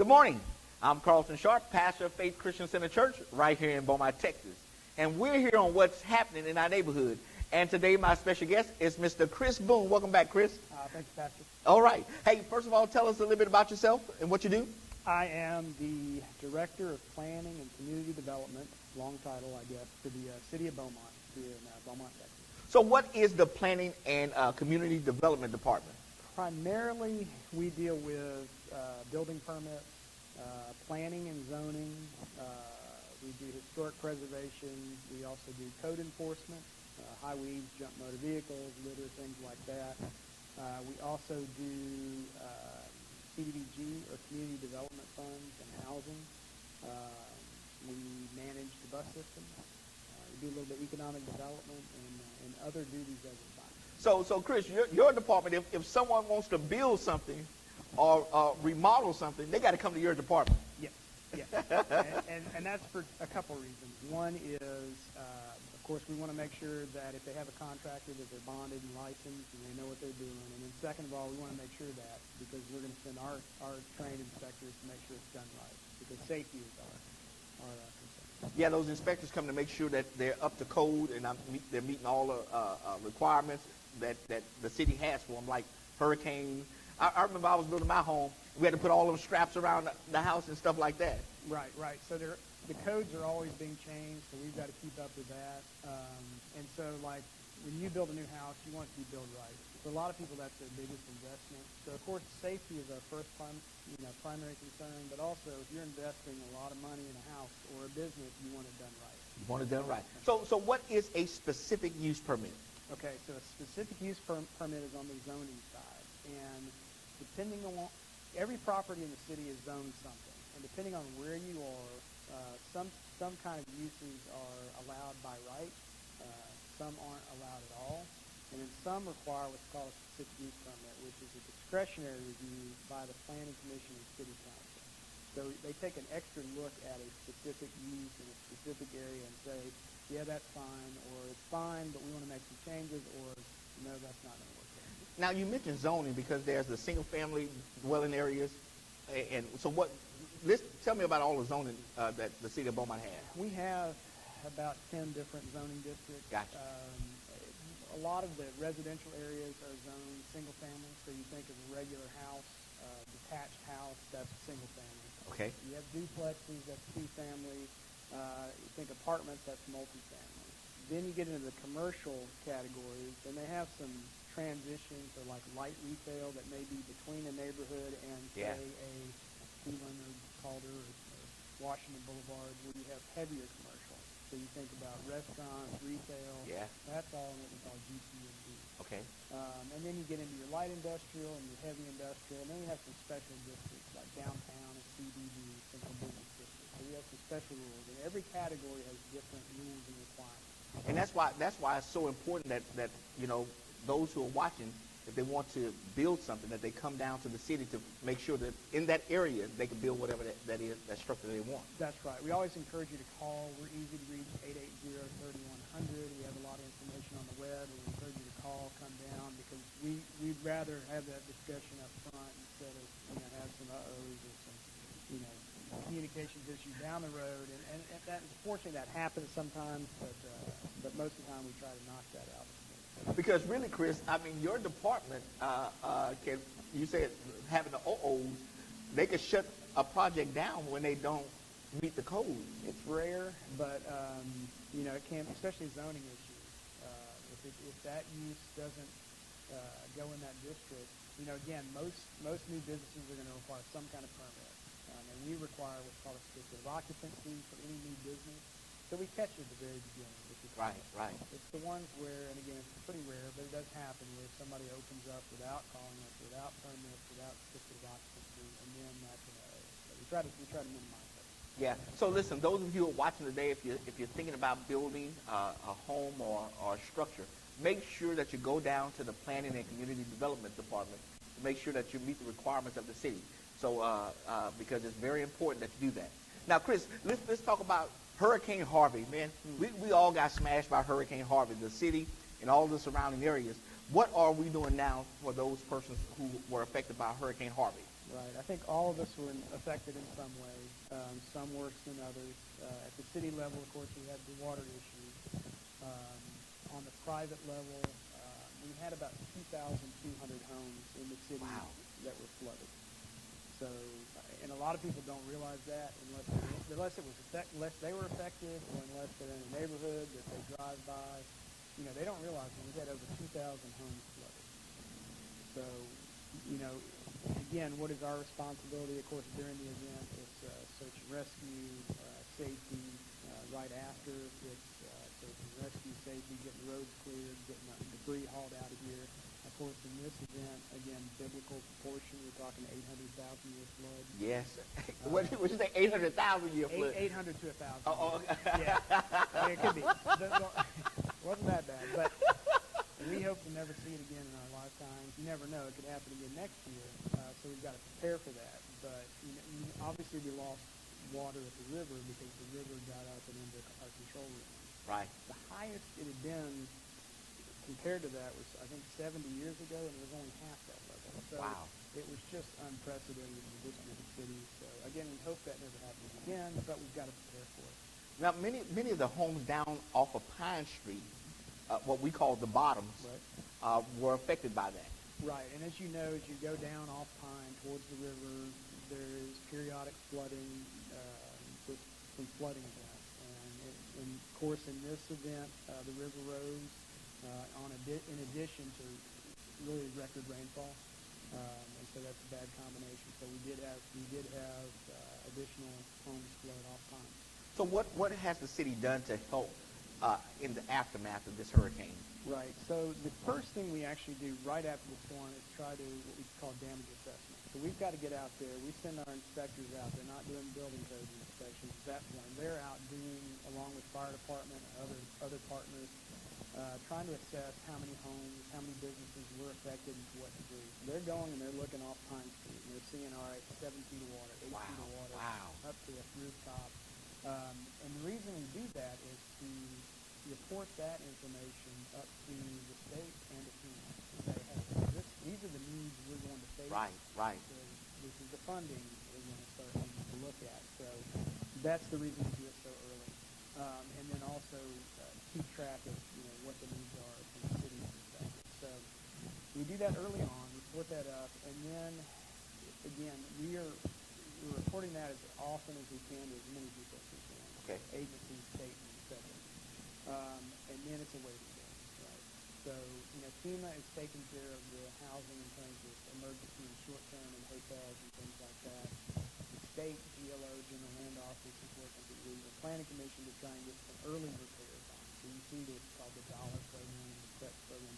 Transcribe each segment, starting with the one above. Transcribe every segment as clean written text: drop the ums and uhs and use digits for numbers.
Good morning. I'm Carlton Sharp, pastor of Faith Christian Center Church right here in Beaumont, Texas. And we're here on what's happening in our neighborhood. And today my special guest is Mr. Chris Boone. Welcome back, Chris. Thanks, Pastor. All right. Hey, first of all, tell us a little bit about yourself and what you do. I am the Director of Planning and Community Development, long title, I guess, for the City of Beaumont here in Beaumont, Texas. So what is the Planning and Community Development Department? Primarily, we deal with building permits, planning and zoning. We do historic preservation. We also do code enforcement, high weeds, junk motor vehicles, litter, things like that. We also do CDBG, or Community Development Funds, and housing. We manage the bus system. We do a little bit of economic development and other duties as assigned. So Chris, your department, if someone wants to build something or remodel something, they got to come to your department. Yes. and that's for a couple reasons. One is, of course, we want to make sure that if they have a contractor, that they're bonded and licensed and they know what they're doing. And then second of all, we want to make sure that, because we're going to send our trained inspectors to make sure it's done right, because safety is our concern. Yeah, those inspectors come to make sure that they're up to code and they're meeting all the requirements that the city has for them, like hurricane. I remember I was building my home. We had to put all those straps around the house and stuff like that. Right. So the codes are always being changed, so we've got to keep up with that. And so, like, when you build a new house, you want it to be built right. For a lot of people, that's their biggest investment. So, of course, safety is our first primary concern, but also if you're investing a lot of money in a house or a business, you want it done right. You want it done right. So what is a specific use permit? Okay, so a specific use permit is on the zoning side. And depending on every property in the city is zoned something. And depending on where you are, some kind of uses are allowed by right. Some aren't allowed at all. And then some require what's called a specific use permit, which is a discretionary review by the Planning Commission and City Council. So they take an extra look at a specific use in a specific area and say, yeah, that's fine, or it's fine, but we want to make some changes, or no, that's not going to work there. Now, you mentioned zoning because there's the single-family dwelling areas. And so tell me about all the zoning that the city of Beaumont has. We have about 10 different zoning districts. Gotcha. A lot of the residential areas are zoned single-family, so you think of a regular house, detached house, that's single-family. Okay. You have duplexes, that's two-family. You think apartments, that's multifamily. Then you get into the commercial categories, and they have some transitions, or like light retail that may be between a neighborhood and, say, a Cleveland or Calder or Washington Boulevard, where you have heavier commercial. So you think about restaurants, retail. Yeah. That's all in what we call GCMD. Okay. And then you get into your light industrial and your heavy industrial, and then you have some special districts like downtown and CBD, central business districts. So you have some special rules, and every category has different rules and requirements. And that's why it's so important that those who are watching, if they want to build something, that they come down to the city to make sure that in that area they can build whatever that structure they want. That's right. We always encourage you to call. We're easy to reach, 880-3100. We have a lot of information on the web, and we encourage you to call, come down, because we'd rather have that discussion up front instead of have some uh-ohs or some communications issues down the road. And that, unfortunately, that happens sometimes, but most of the time we try to knock that out. Because really, Chris, I mean, your department you said having the OOs, they could shut a project down when they don't meet the code. It's rare, but it can, especially zoning issues. If that use doesn't go in that district, again, most new businesses are going to require some kind of permit, and we require what's called a certificate of occupancy for any new business. So we catch it at the very beginning. Right. It's the ones where, and again, it's pretty rare, but it does happen where somebody opens up without calling us, without permits, without certificate of occupancy, and then that's an error. So we try to minimize that. Yeah. So listen, those of you who are watching today, if you're thinking about building a home or a structure, make sure that you go down to the Planning and Community Development Department to make sure that you meet the requirements of the city. So because it's very important that you do that. Now, Chris, let's talk about Hurricane Harvey, man. We all got smashed by Hurricane Harvey, the city and all the surrounding areas. What are we doing now for those persons who were affected by Hurricane Harvey? Right. I think all of us were affected in some way, some worse than others. At the city level, of course, we had the water issues. On the private level, we had about 2,200 homes in the city Wow. that were flooded. So, and a lot of people don't realize that unless they were affected, or unless they're in a neighborhood that they drive by. You know, they don't realize when we had over 2,000 homes flooded. So, you know, again, what is our responsibility? Of course, during the event, it's search and rescue, safety. Right after, it's search and rescue, safety, getting the roads cleared, getting the debris hauled out of here. Of course, in this event, again, biblical proportion, we're talking 800,000 year flood. Yes. What did you say? 800,000 year flood. 800 to 1,000. Oh, Yeah. I mean, it could be. Wasn't that bad, but we hope to never see it again in our lifetime. You never know; it could happen again next year. So we've got to prepare for that. But obviously, we lost water at the river because the river got up and into our control room. Right. The highest it had been compared to that was, I think, 70 years ago, and it was only half that level. So Wow. it was just unprecedented in the history of the city. So again, we hope that never happens again, but we've got to prepare for it. Now, many of the homes down off of Pine Street, what we call the bottoms, Right. were affected by that. Right, and as you know, as you go down off Pine towards the river, there is periodic flooding with some flooding events. And of course, in this event, the river rose in addition to really record rainfall, and so that's a bad combination. So we did have additional homes flood off Pine. So what has the city done to help in the aftermath of this hurricane? Right. So the first thing we actually do right after the storm is try to what we call damage assessment. So we've got to get out there. We send our inspectors out. They're not doing building code inspections at that point. They're out doing, along with fire department and other partners, trying to assess how many homes, how many businesses were affected and to what degree. So they're going and they're looking off Pine Street and they're seeing, all right, 7 feet of water, 8 feet of water, up to the rooftop. And the reason we do that is to report that information up to the state and the FEMA. Say, hey, these are the needs we're going to face. Right. This is the funding we're going to start needing to look at. So that's the reason we do it so early. And then also keep track of what the needs are from the city's perspective. So we do that early on, report that up, and then again we're reporting that as often as we can to as many people as we can. Okay. Agencies, state, and et cetera. And then it's a waiting game, right? So, FEMA is taking care of the housing in terms of emergency and short-term and hotels and things like that. The state, GLO, General Land Office, is working with the Planning Commission to try and get some early repairs on. So you see this called the Dollar Program, the CREP program.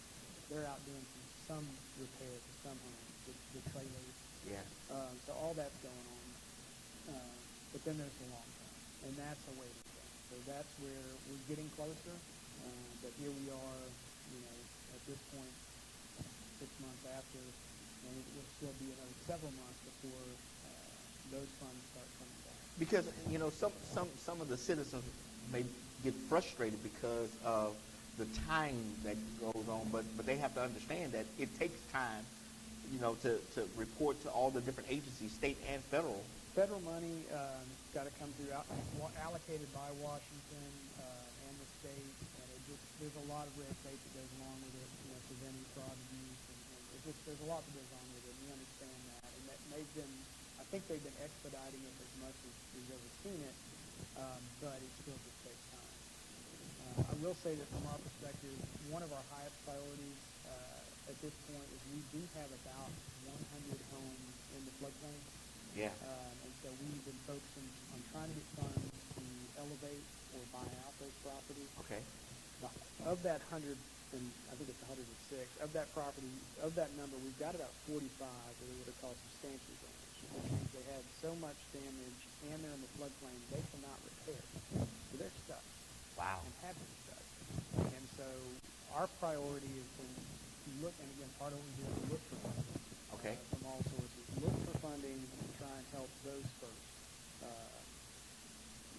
They're out doing some repair to some homes, the trailers. Yeah. So all that's going on. But then there's the long term, and that's a waiting game. So that's where we're getting closer. But here we are, at this point, 6 months after, and it will still be another several months before those funds start coming back. Because some of the citizens may get frustrated because of the time that goes on, but they have to understand that it takes time, to report to all the different agencies, state and federal. Federal money got to come through, allocated by Washington and the state, and there's a lot of red tape that goes along with it, preventing fraud abuse, and there's a lot that goes on with it. We understand that, and I think they've been expediting it as much as we've ever seen it, but it still just takes time. I will say that from our perspective, one of our highest priorities at this point is we do have about 100 homes in the floodplain. Yeah. And so we've been focusing on trying to get funds to elevate or buy out those properties. Okay. Of that 100, and I think it's 106, of that property, of that number, we've got about 45 that are what are called substantial damage, which means they had so much damage and they're in the floodplain they cannot repair. So they're stuck. Wow. And have been stuck. And so our priority is to look, and again, part of what we do is look for funding. Okay. From all sources. Look for funding and try and help those first.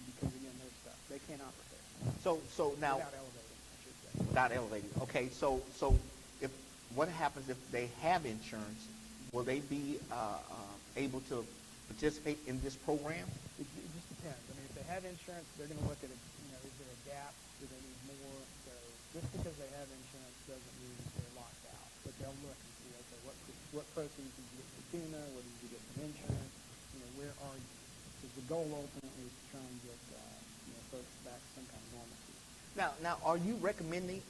Because again, they're stuck. They cannot repair. So now Without elevating, I should say. without elevating. Okay. So what happens if they have insurance? Will they be able to participate in this program? It just depends. I mean, if they have insurance, they're going to look at it, is there a gap? Do they need more? So just because they have insurance doesn't mean that they're locked out. But they'll look and see, okay, what proceeds did you get from FEMA? What did you get from insurance? Where are you? Because the goal ultimately is to try and get, folks back to some kind of normalcy. Now, are you recommending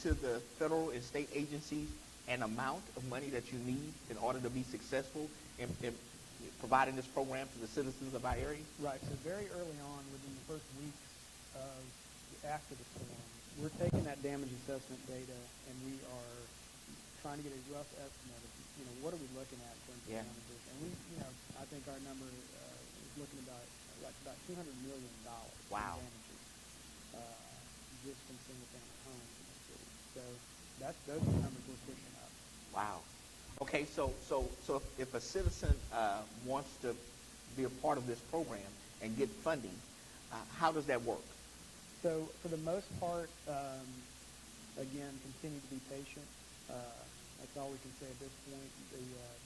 to the federal and state agencies an amount of money that you need in order to be successful in providing this program to the citizens of our area? Right. So very early on, within the first weeks after the storm, we're taking that damage assessment data and we are trying to get a rough estimate of, what are we looking at in terms of damages. And we, I think our number is looking about $200 million wow. in damages just from single-family homes in the city. So those are the numbers we're pushing up. Wow. Okay, so if a citizen wants to be a part of this program and get funding, how does that work? So for the most part, again, continue to be patient. That's all we can say at this point.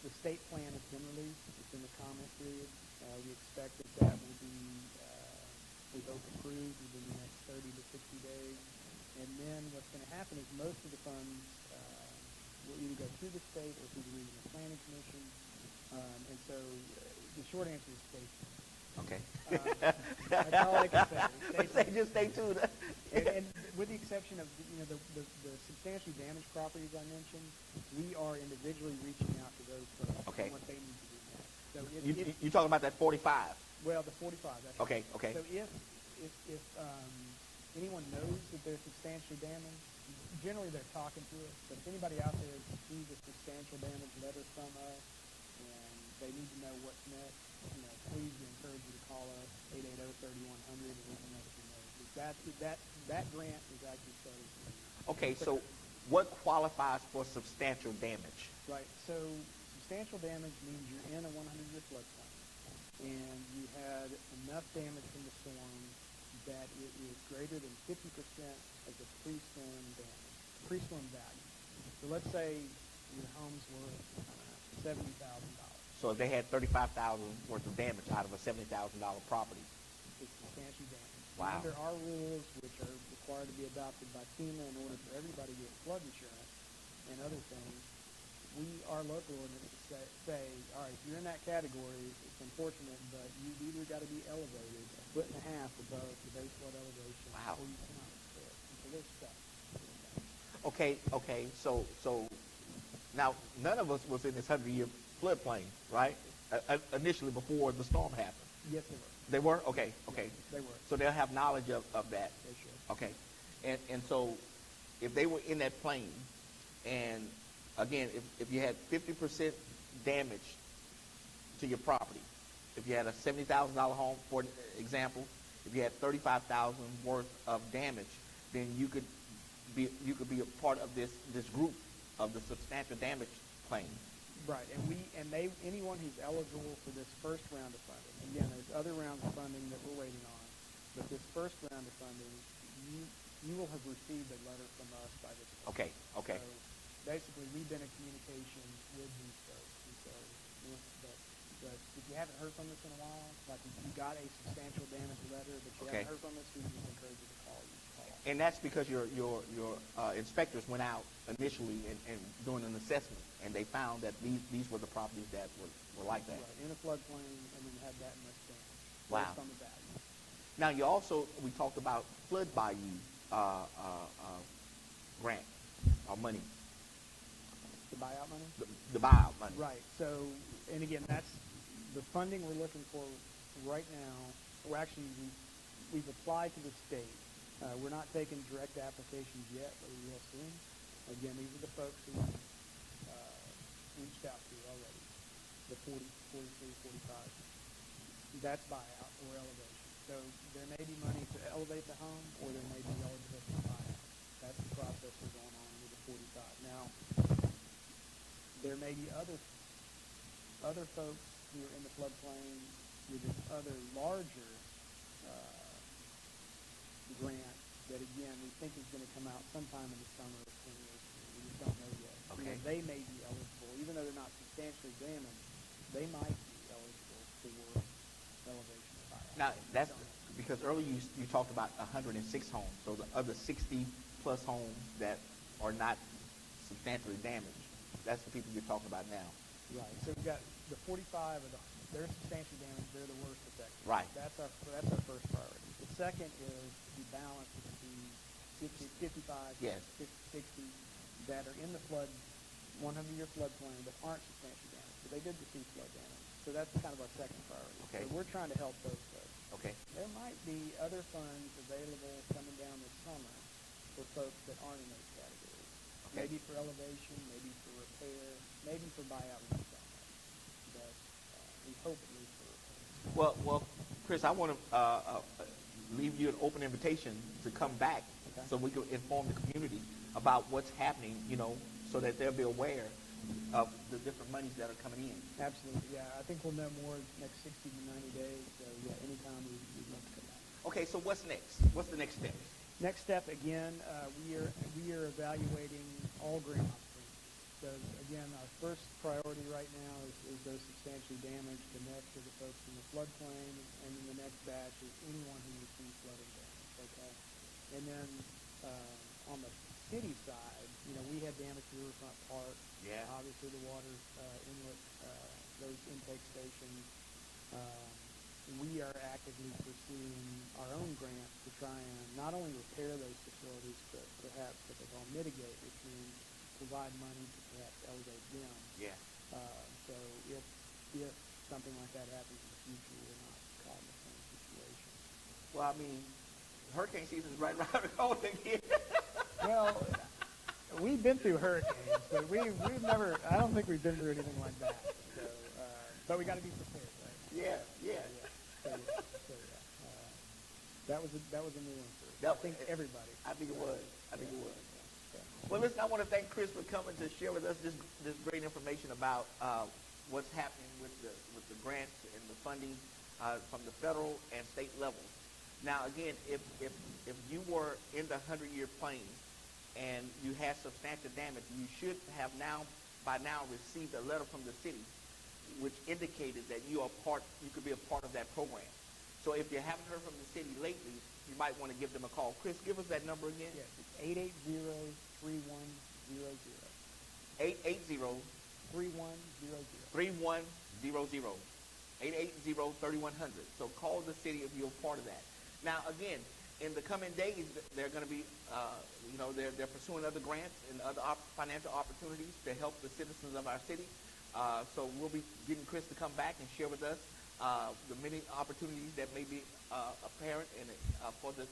The state plan has been released. It's in the comment period. We expect that will be, we hope, approved within the next 30 to 60 days. And then what's going to happen is most of the funds will either go through the state or through the Regional Planning Commission. And so the short answer is stay tuned. Okay. That's all I can say. Just stay tuned. And with the exception of the substantially damaged properties I mentioned, we are individually reaching out to those folks Okay. on what they need to do next. So You're talking about that 45? well, the 45. That's Okay. right. Okay. So if anyone knows that they're substantially damaged, generally they're talking to us. But if anybody out there sees a substantial damage letter from us and they need to know what's next, please, we encourage you to call us 880-3100 and we can let you know. That grant is actually starting. Okay. So, what qualifies for substantial damage? Right. So substantial damage means you're in a 100-year floodplain, and you had enough damage from the storm that it is greater than 50% of the pre-storm damage, pre-storm value. So let's say your home's worth $70,000. So if they had $35,000 worth of damage out of a $70,000 property. It's substantially damaged. Wow. Under our rules, which are required to be adopted by FEMA in order for everybody to get flood insurance and other things, our local ordinance say, all right, if you're in that category, it's unfortunate, but you've either got to be elevated a foot and a half above the base flood elevation, wow. or you cannot repair it. And so they're stuck. Okay. So now none of us was in this 100-year floodplain, right? Initially, before the storm happened. Yes, they were. They were? Okay. Yes, they were. So they'll have knowledge of that. They should. Okay. And so if they were in that plane, and again, if you had 50% damage to your property, if you had a $70,000 home, for example, if you had $35,000 worth of damage, then you could be a part of this group of the substantial damage claim. Right, and anyone who's eligible for this first round of funding. Again, there's other rounds of funding that we're waiting on, but this first round of funding, you will have received a letter from us by this point. Okay. So basically, we've been in communication with these folks, and so, but if you haven't heard from us in a while, like if you got a substantial damage letter, but you haven't heard from us, we just encourage you to call. And that's because your inspectors went out initially and doing an assessment, and they found that these were the properties that were like that. Right, in a floodplain, and then had that much damage. Wow. Based on the value. Now, we talked about flood bayou grant or money. The buyout money? The buyout money. Right. So, and again, that's the funding we're looking for right now. We're actually, we've applied to the state. We're not taking direct applications yet, but we will soon. Again, these are the folks who reached out to already, the 40, 43, 45. That's buyout or elevation. So there may be money to elevate the home, or there may be eligible for buyout. That's the process we're going on with the 45. Now, there may be other folks who are in the floodplain with this other larger grant that, again, we think is going to come out sometime in the summer of 2018. We just don't know yet. Okay. They may be eligible. Even though they're not substantially damaged, they might be the worst elevation of fire. Now, that's because earlier you talked about 106 homes, so the other 60-plus homes that are not substantially damaged, that's the people you're talking about now. Right. So we've got the 45 of they're substantially damaged. They're the worst affected. Right. That's our first priority. The second is the balance between 55, Yes. 60 that are in the flood, 100-year floodplain that aren't substantially damaged, but they did receive flood damage. So that's kind of our second priority. Okay. So we're trying to help those folks. Okay. There might be other funds available coming down this summer for folks that aren't in those categories. Okay. Maybe for elevation, maybe for repair, maybe for buyout and resale. But we hope at least for repair. Well, Chris, I want to leave you an open invitation to come back, Okay. so we can inform the community about what's happening, so that they'll be aware of the different monies that are coming in. Absolutely, yeah. I think we'll know more next 60 to 90 days. So yeah, anytime we'd love to come back. Okay, so what's next? What's the next step? Next step, again, we are evaluating all grant opportunities. So again, our first priority right now is those substantially damaged. The next are the folks in the floodplain, and then the next batch is anyone who receives flooding damage. Okay, and then on the city side, we had damage to Riverfront Park. Yeah. Obviously, the water inlet, those intake stations. We are actively pursuing our own grants to try and not only repair those facilities, but perhaps what they call mitigate, which means provide money to perhaps elevate them. Yeah. So if something like that happens in the future, we're not caught in the same situation. Well, I mean, hurricane season is right around the corner here. Well, we've been through hurricanes, but we've never. I don't think we've been through anything like that. So, but we got to be prepared, right? Yeah. That was a new one for us. That- I think everybody. I think it was. Yeah. Well, listen, I want to thank Chris for coming to share with us this great information about what's happening with the grants and the funding from the federal and state levels. Now, again, if you were in the 100-year plain and you had substantial damage, you should have by now received a letter from the city which indicated that you could be a part of that program. So if you haven't heard from the city lately, you might want to give them a call. Chris, give us that number again. Yes, it's 880-3100. 880 3100. 3100. 880-3100. So call the city if you're a part of that. Now, again, in the coming days, they're going to be, they're pursuing other grants and other financial opportunities to help the citizens of our city. So we'll be getting Chris to come back and share with us the many opportunities that may be apparent for the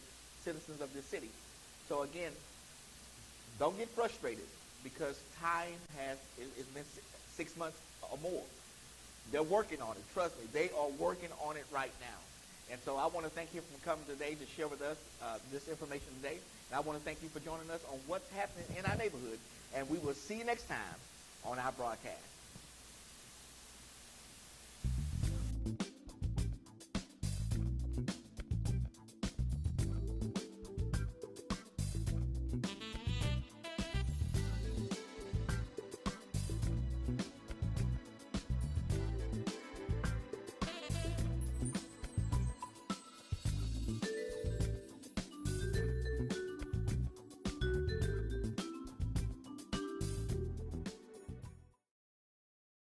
citizens of the city. So again, don't get frustrated because time it's been 6 months or more. They're working on it. Trust me, they are working on it right now. And so I want to thank you for coming today to share with us this information today. And I want to thank you for joining us on what's happening in our neighborhood. And we will see you next time on our broadcast.